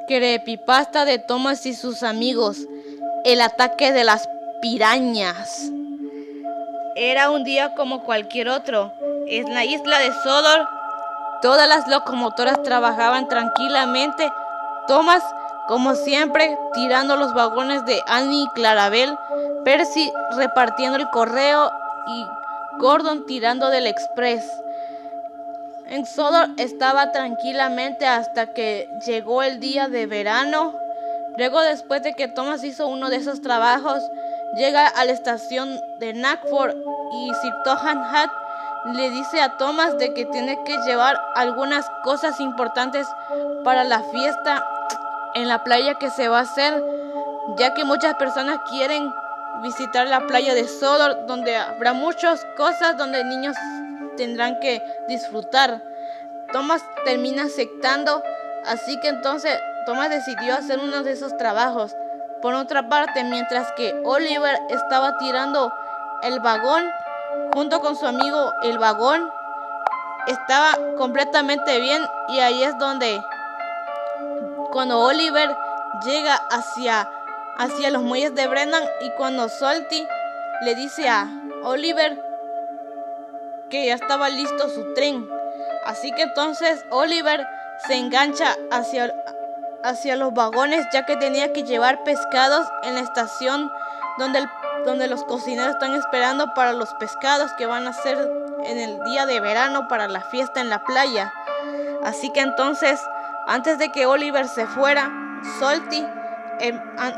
Creepypasta de Thomas y sus amigos. El ataque de las pirañas. Era un día como cualquier otro. En la isla de Sodor, todas las locomotoras trabajaban tranquilamente. Thomas, como siempre, tirando los vagones de Annie y Clarabel, Percy repartiendo el correo y Gordon tirando del express. En Sodor estaba tranquilamente hasta que llegó el día de verano. Luego, después de que Thomas hizo uno de esos trabajos, llega a la estación de Knackford y Sir Tohan Hat le dice a Thomas de que tiene que llevar algunas cosas importantes para la fiesta en la playa que se va a hacer, ya que muchas personas quieren visitar la playa de Sodor, donde habrá muchas cosas donde niños tendrán que disfrutar. Thomas termina aceptando, así que entonces Thomas decidió hacer uno de esos trabajos. Por otra parte, mientras que Oliver estaba tirando el vagón, junto con su amigo, el vagón estaba completamente bien, y ahí es donde cuando Oliver llega hacia los muelles de Brennan, y cuando Salty le dice a Oliver que ya estaba listo su tren. Así que entonces Oliver se engancha hacia los vagones, ya que tenía que llevar pescados en la estación donde los cocineros están esperando para los pescados que van a hacer en el día de verano para la fiesta en la playa. Así que entonces, antes de que Oliver se fuera, Salty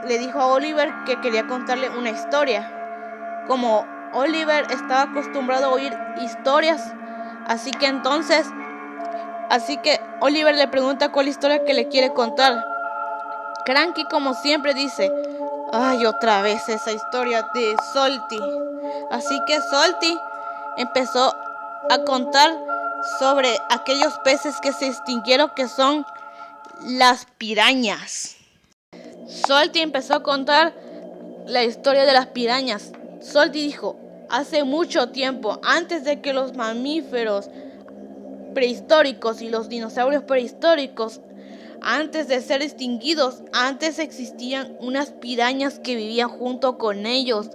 le dijo a Oliver que quería contarle una historia. Como Oliver estaba acostumbrado a oír historias, así que Oliver le pregunta cuál historia que le quiere contar. Cranky, como siempre, dice: "Ay, otra vez esa historia de Salty". Así que Salty empezó a contar sobre aquellos peces que se extinguieron, que son las pirañas. Salty empezó a contar la historia de las pirañas. Salty dijo: hace mucho tiempo, antes de que los mamíferos prehistóricos y los dinosaurios prehistóricos, antes de ser extinguidos, antes existían unas pirañas que vivían junto con ellos.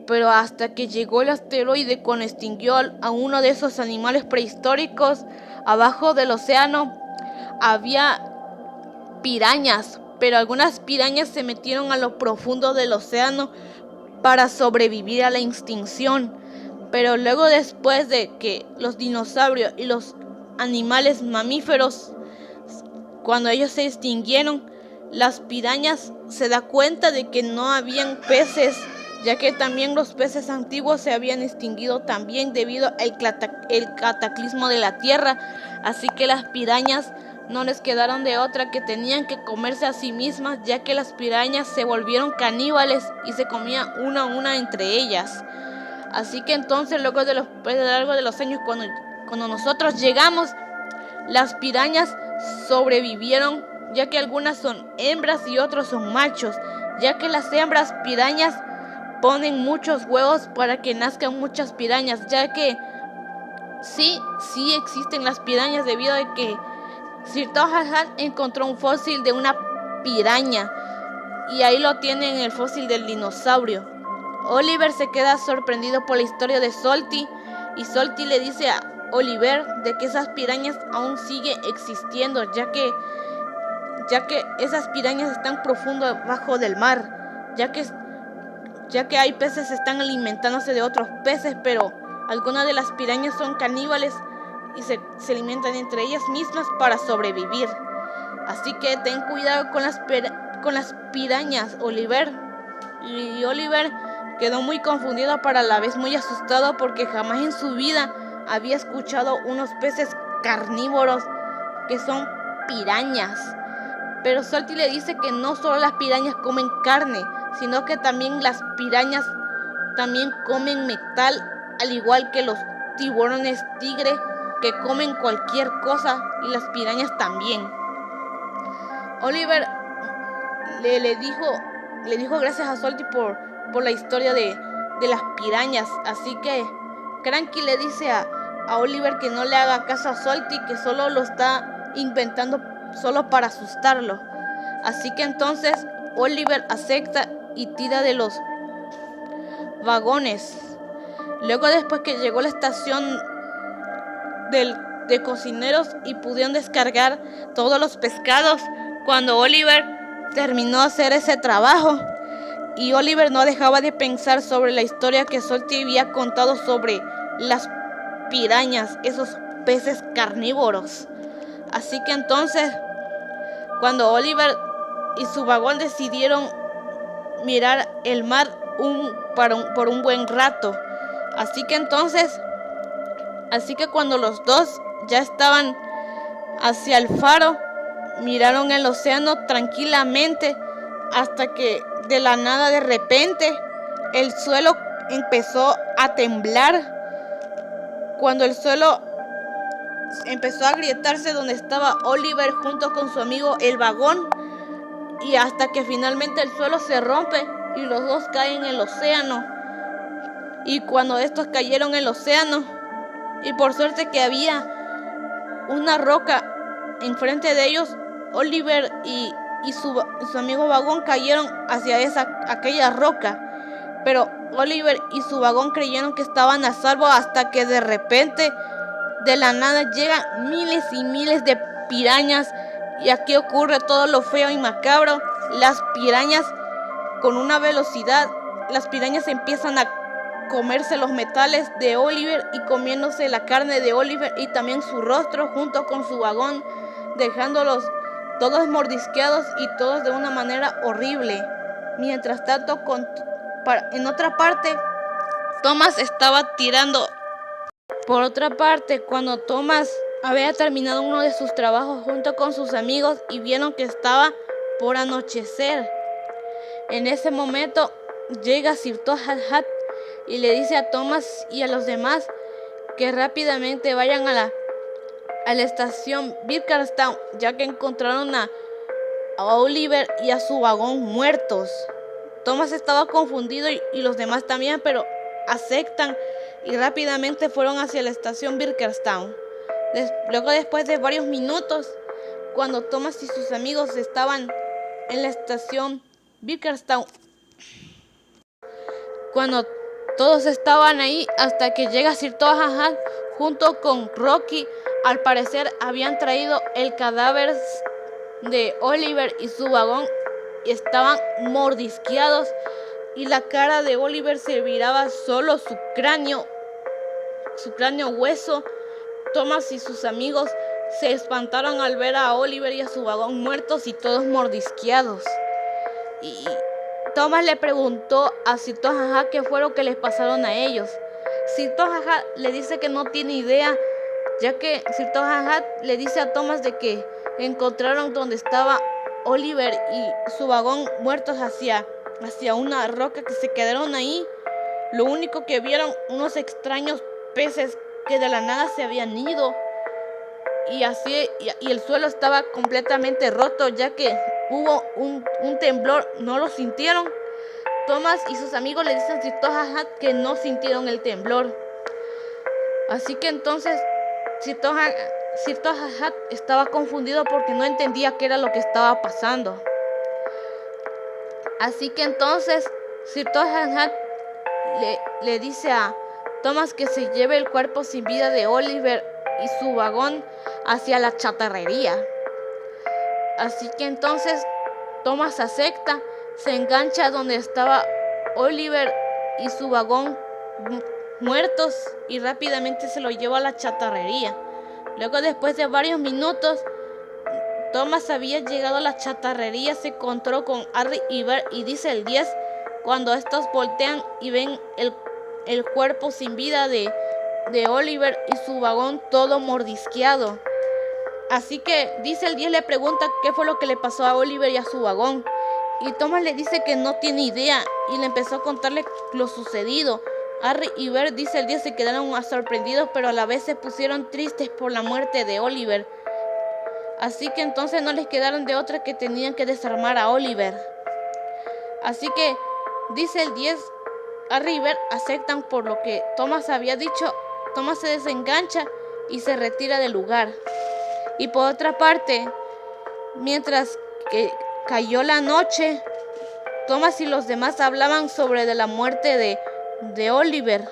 Pero hasta que llegó el asteroide, cuando extinguió a uno de esos animales prehistóricos, abajo del océano había pirañas, pero algunas pirañas se metieron a lo profundo del océano para sobrevivir a la extinción. Pero luego, después de que los dinosaurios y los animales mamíferos, cuando ellos se extinguieron, las pirañas se da cuenta de que no habían peces, ya que también los peces antiguos se habían extinguido también debido al cataclismo de la Tierra. Así que las pirañas no les quedaron de otra que tenían que comerse a sí mismas, ya que las pirañas se volvieron caníbales y se comían una a una entre ellas. Así que entonces, luego de largo de los años, cuando nosotros llegamos, las pirañas sobrevivieron, ya que algunas son hembras y otros son machos, ya que las hembras pirañas ponen muchos huevos para que nazcan muchas pirañas, ya que sí existen las pirañas, debido a que Sir Tohan Hat encontró un fósil de una piraña, y ahí lo tienen, el fósil del dinosaurio. Oliver se queda sorprendido por la historia de Salty, y Salty le dice a Oliver de que esas pirañas aún siguen existiendo, ya que esas pirañas están profundo debajo del mar, ya que hay peces que están alimentándose de otros peces, pero algunas de las pirañas son caníbales y se alimentan entre ellas mismas para sobrevivir. Así que ten cuidado con las pirañas, Oliver. Y Oliver quedó muy confundido, pero a la vez muy asustado, porque jamás en su vida había escuchado unos peces carnívoros que son pirañas. Pero Salty le dice que no solo las pirañas comen carne, sino que también las pirañas también comen metal, al igual que los tiburones tigre, que comen cualquier cosa, y las pirañas también. Oliver le dijo gracias a Salty por la historia de las pirañas. Así que Cranky le dice a Oliver que no le haga caso a Salty, que solo lo está inventando solo para asustarlo. Así que entonces Oliver acepta y tira de los vagones. Luego, después que llegó a la estación de cocineros y pudieron descargar todos los pescados, cuando Oliver terminó de hacer ese trabajo, y Oliver no dejaba de pensar sobre la historia que Salty había contado sobre las pirañas, esos peces carnívoros. Así que entonces, cuando Oliver y su vagón decidieron mirar el mar por un buen rato, así que cuando los dos ya estaban hacia el faro, miraron el océano tranquilamente, hasta que de la nada, de repente, el suelo empezó a temblar. Cuando el suelo empezó a agrietarse donde estaba Oliver junto con su amigo el vagón, y hasta que finalmente el suelo se rompe y los dos caen en el océano. Y cuando estos cayeron en el océano, y por suerte que había una roca enfrente de ellos, Oliver y su amigo vagón cayeron hacia aquella roca. Pero Oliver y su vagón creyeron que estaban a salvo, hasta que de repente, de la nada, llegan miles y miles de pirañas. Y aquí ocurre todo lo feo y macabro. Las pirañas, con una velocidad, las pirañas empiezan a comerse los metales de Oliver y comiéndose la carne de Oliver y también su rostro junto con su vagón, dejándolos todos mordisqueados y todos de una manera horrible. Mientras tanto, en otra parte, Thomas estaba tirando. Por otra parte, cuando Thomas había terminado uno de sus trabajos junto con sus amigos y vieron que estaba por anochecer, en ese momento llega Sir Todd Hat y le dice a Thomas y a los demás que rápidamente vayan a la estación Bickerstown, ya que encontraron a Oliver y a su vagón muertos. Thomas estaba confundido y los demás también, pero aceptan y rápidamente fueron hacia la estación Bickerstown. Luego, después de varios minutos, cuando Thomas y sus amigos estaban en la estación Bickerstown, cuando todos estaban ahí, hasta que llega Sir Todd Hat junto con Rocky. Al parecer habían traído el cadáver de Oliver y su vagón y estaban mordisqueados, y la cara de Oliver se miraba solo su cráneo hueso. Thomas y sus amigos se espantaron al ver a Oliver y a su vagón muertos y todos mordisqueados. Y Thomas le preguntó a Sir Todd Hat qué fue lo que les pasaron a ellos. Sir Todd Hat le dice que no tiene idea, ya que Sir Todd Hat le dice a Thomas de que encontraron donde estaba Oliver y su vagón muertos hacia una roca, que se quedaron ahí. Lo único que vieron, unos extraños peces que de la nada se habían ido, y el suelo estaba completamente roto, ya que hubo un temblor. ¿No lo sintieron? Thomas y sus amigos le dicen a Sir Todd Hat que no sintieron el temblor. Así que entonces Sir Todd Hat estaba confundido porque no entendía qué era lo que estaba pasando. Así que entonces Sir Todd Hat le dice a Thomas que se lleve el cuerpo sin vida de Oliver y su vagón hacia la chatarrería. Así que entonces Thomas acepta, se engancha donde estaba Oliver y su vagón muertos y rápidamente se lo lleva a la chatarrería. Luego, después de varios minutos, Thomas había llegado a la chatarrería, se encontró con Harry y Bert y dice el 10, cuando estos voltean y ven el cuerpo sin vida de Oliver y su vagón todo mordisqueado. Así que dice el 10 le pregunta qué fue lo que le pasó a Oliver y a su vagón, y Thomas le dice que no tiene idea y le empezó a contarle lo sucedido. Harry y Bert, dice el 10, se quedaron sorprendidos, pero a la vez se pusieron tristes por la muerte de Oliver. Así que entonces no les quedaron de otra que tenían que desarmar a Oliver. Así que dice el 10, Harry y Bert aceptan por lo que Thomas había dicho. Thomas se desengancha y se retira del lugar. Y por otra parte, mientras que Cayó la noche. Thomas y los demás hablaban sobre de la muerte de Oliver.